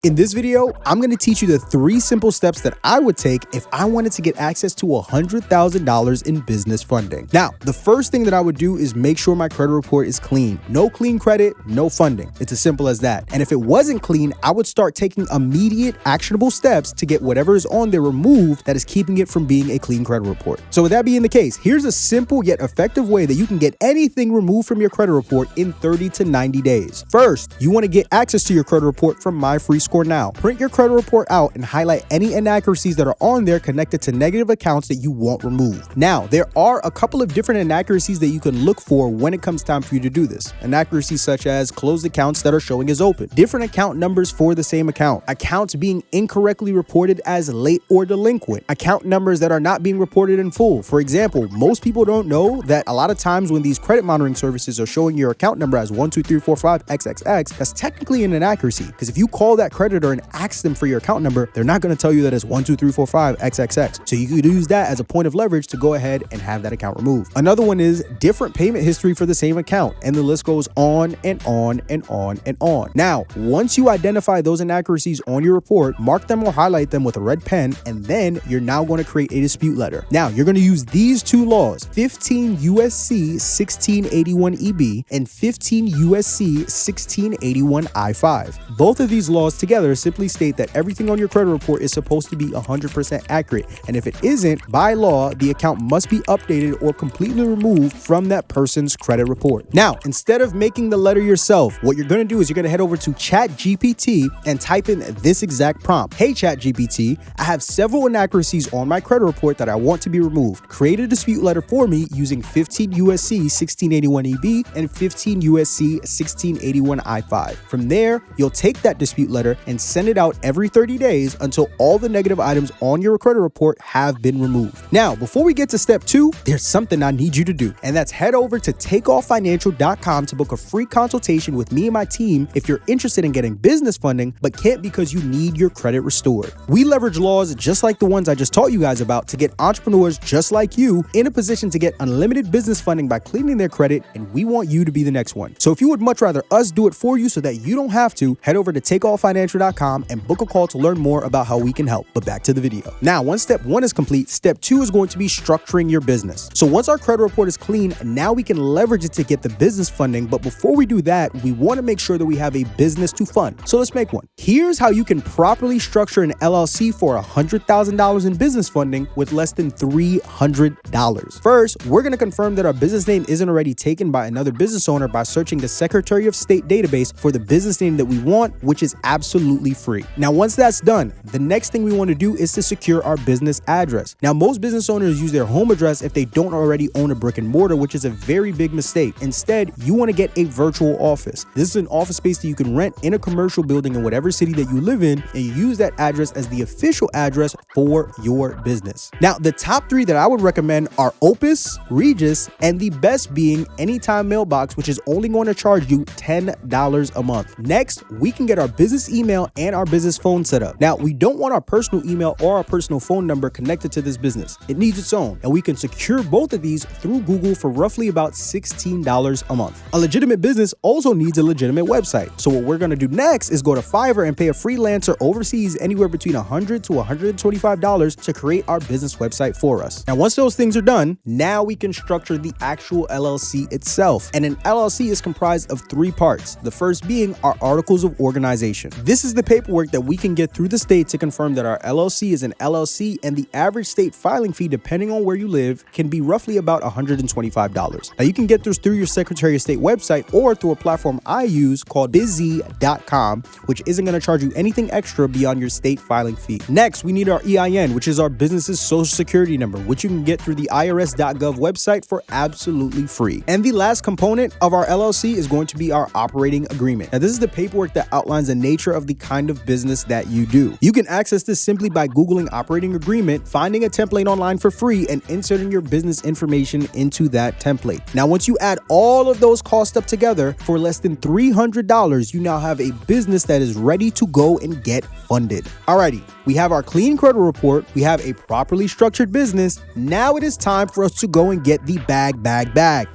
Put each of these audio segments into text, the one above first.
In this video, I'm going to teach you the 3 simple steps that I would take if I wanted to get access to $100,000 in business funding. Now, the first thing that I would do is make sure my credit report is clean. No clean credit, no funding. It's as simple as that. And if it wasn't clean, I would start taking immediate actionable steps to get whatever is on there removed that is keeping it from being a clean credit report. So with that being the case, here's a simple yet effective way that you can get anything removed from your credit report in 30 to 90 days. First, you want to get access to your credit report from MyFreeScore Now. Print your credit report out and highlight any inaccuracies that are on there connected to negative accounts that you want removed. Now, there are a couple of different inaccuracies that you can look for when it comes time for you to do this. Inaccuracies such as closed accounts that are showing as open, different account numbers for the same account, accounts being incorrectly reported as late or delinquent, account numbers that are not being reported in full. For example, most people don't know that a lot of times when these credit monitoring services are showing your account number as 12345XXX, that's technically an inaccuracy, because if you call that creditor and ask them for your account number, they're not going to tell you that it's 12345XXX. So you could use that as a point of leverage to go ahead and have that account removed. Another one is different payment history for the same account, and the list goes on and on and on and on. Now, once you identify those inaccuracies on your report, mark them or highlight them with a red pen, and then you're now going to create a dispute letter. Now, you're going to use these 2 laws, 15 USC 1681 EB and 15 USC 1681 I5. Both of these laws together simply state that everything on your credit report is supposed to be 100% accurate, and if it isn't, by law, the account must be updated or completely removed from that person's credit report. Now, instead of making the letter yourself, what you're going to do is you're going to head over to ChatGPT and type in this exact prompt. Hey ChatGPT, I have several inaccuracies on my credit report that I want to be removed. Create a dispute letter for me using 15 USC 1681 EB and 15 USC 1681 I5. From there, you'll take that dispute letter and send it out every 30 days until all the negative items on your credit report have been removed. Now, before we get to step 2, there's something I need you to do, and that's head over to takeoffinancial.com to book a free consultation with me and my team if you're interested in getting business funding but can't because you need your credit restored. We leverage laws just like the ones I just taught you guys about to get entrepreneurs just like you in a position to get unlimited business funding by cleaning their credit, and we want you to be the next one. So if you would much rather us do it for you so that you don't have to, head over to takeoffinancial.com and book a call to learn more about how we can help. But back to the video. Now, once step 1 is complete, step 2 is going to be structuring your business. So once our credit report is clean, now we can leverage it to get the business funding. But before we do that, we want to make sure that we have a business to fund. So let's make one. Here's how you can properly structure an LLC for $100,000 in business funding with less than $300. First, we're going to confirm that our business name isn't already taken by another business owner by searching the Secretary of State database for the business name that we want, which is absolutely free. Now, once that's done, the next thing we want to do is to secure our business address. Now, most business owners use their home address if they don't already own a brick and mortar, which is a very big mistake. Instead, you want to get a virtual office. This is an office space that you can rent in a commercial building in whatever city that you live in, and you use that address as the official address for your business. Now, the top 3 that I would recommend are Opus, Regus, and the best being Anytime Mailbox, which is only going to charge you $10 a month. Next, we can get our business email and our business phone set up. Now, we don't want our personal email or our personal phone number connected to this business. It needs its own, and we can secure both of these through Google for roughly about $16 a month. A legitimate business also needs a legitimate website. So what we're going to do next is go to Fiverr and pay a freelancer overseas anywhere between $100 to $125 to create our business website for us. Now, once those things are done, now we can structure the actual LLC itself. And an LLC is comprised of 3 parts. The first being our articles of organization. This is the paperwork that we can get through the state to confirm that our LLC is an LLC, and the average state filing fee, depending on where you live, can be roughly about $125. Now, you can get this through your Secretary of State website or through a platform I use called Bizzy.com, which isn't going to charge you anything extra beyond your state filing fee. Next, we need our EIN, which is our business's social security number, which you can get through the IRS.gov website for absolutely free. And the last component of our LLC is going to be our operating agreement. Now, this is the paperwork that outlines the nature of the kind of business that you do. You can access this simply by Googling operating agreement, finding a template online for free, and inserting your business information into that template. Now, once you add all of those costs up together for less than $300, you now have a business that is ready to go and get funded. Alrighty, we have our clean credit report, we have a properly structured business. Now it is time for us to go and get the bag.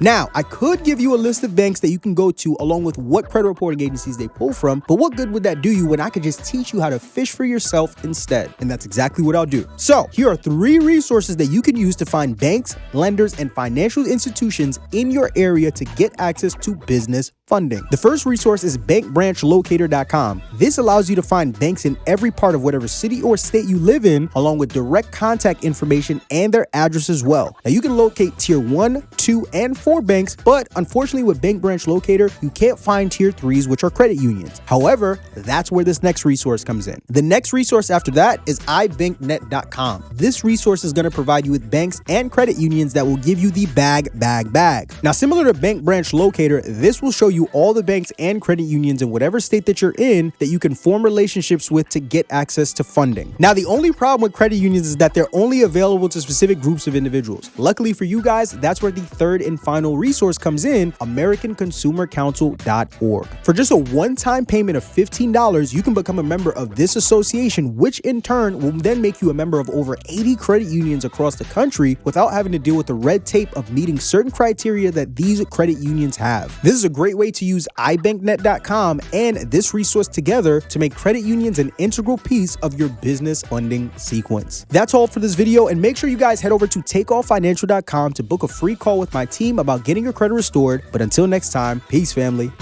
Now, I could give you a list of banks that you can go to along with what credit reporting agencies they pull from, but what good would that do you when I could just teach you how to fish for yourself instead? And that's exactly what I'll do. So here are 3 resources that you can use to find banks, lenders, and financial institutions in your area to get access to business funding. The first resource is bankbranchlocator.com. This allows you to find banks in every part of whatever city or state you live in, along with direct contact information and their address as well. Now you can locate tier 1, 2, and 4 banks, but unfortunately with Bank Branch Locator, you can't find tier 3s, which are credit unions. However, that's where this next resource comes in. The next resource after that is ibanknet.com. This resource is going to provide you with banks and credit unions that will give you the bag. Now, similar to Bank Branch Locator, this will show you all the banks and credit unions in whatever state that you're in that you can form relationships with to get access to funding. Now, the only problem with credit unions is that they're only available to specific groups of individuals. Luckily for you guys, that's where the third and final resource comes in, AmericanConsumerCouncil.org. For just a one-time payment of $15, you can become a member of this association, which in turn will then make you a member of over 80 credit unions across the country without having to deal with the red tape of meeting certain criteria that these credit unions have. This is a great way to use ibanknet.com and this resource together to make credit unions an integral piece of your business funding sequence. That's all for this video, and make sure you guys head over to takeoffinancial.com to book a free call with my team about getting your credit restored. But until next time, peace, family.